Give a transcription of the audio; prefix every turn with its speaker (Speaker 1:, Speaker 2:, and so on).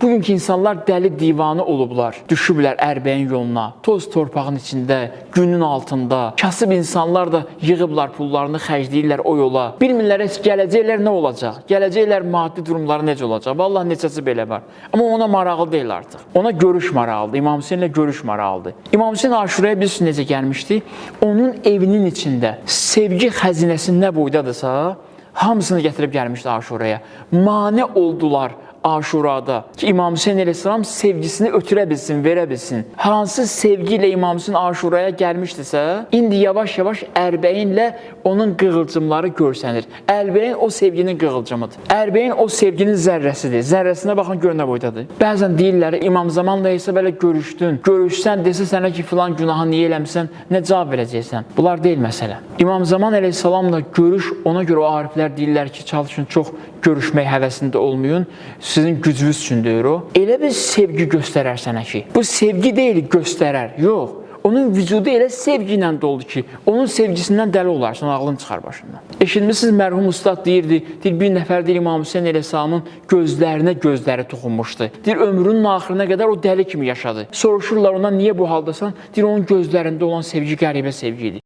Speaker 1: Bugünkü insanlar dəli divanı olublar. Düşüblər ərbəyin yoluna, toz torpağın içində, günün altında. Kasıb insanlar da yığıblar pullarını, xərcləyirlər o yola. Bilmirlər heç gələcəklər nə olacaq? Gələcəklər maddi durumları necə olacaq? Vallahi neçəsi belə var. Amma ona maraqlı deyil artıq. Ona görüş maraqlıdır. İmam Hüseynlə görüş maraqlıdır. İmam Hüseyn Aşuraya biz necə gəlmişdi? Onun evinin içində sevgi xəzinəsi nə boydadırsa, hamısını gətirib gəlmişdi Aşuraya. Mane oldular Aşurada ki, İmam Hüseyn əleyhissalam sevgisini ötürə bilsin, verə bilsin. Hansı sevgi ilə İmam Hüseyn Aşuraya gəlmişdisə, indi yavaş-yavaş Ərbəyinlə onun qığılcımları görsənir. Ərbəyin o sevginin qığılcımıdır. Ərbəyin o sevginin zərrəsidir. Zərrəsinə baxın, gör nə boydadır. Bəzən deyirlər, İmam Zamanla isə belə görüşdün. Görüşsən, desə sənə ki, filan günahı niyə eləmişsən, nə cavab verəcəksən? Bunlar deyil məsələ. İmam Zaman əleyhissalamla görüş, ona görə o ariflər deyirlər ki, çalışın, çox görüşmək həvəsində olmayın. Sizin gücünüz üçün deyir o. Elə bir sevgi göstərər sənə ki, bu sevgi deyil göstərər, yox. Onun vücudu elə sevgi ilə doldu ki, onun sevgisindən dəli olarsan, ağlın çıxar başından. Eşitmişsiniz, mərhum ustad deyirdi, bir nəfər deyir, İmam Hüseyn əleyhissalamın gözləri toxunmuşdu. Deyir, ömrünün axırına qədər o dəli kimi yaşadı. Soruşurlar ona, niyə bu haldasan? Deyir, onun gözlərində olan sevgi qəribə sevgi idi.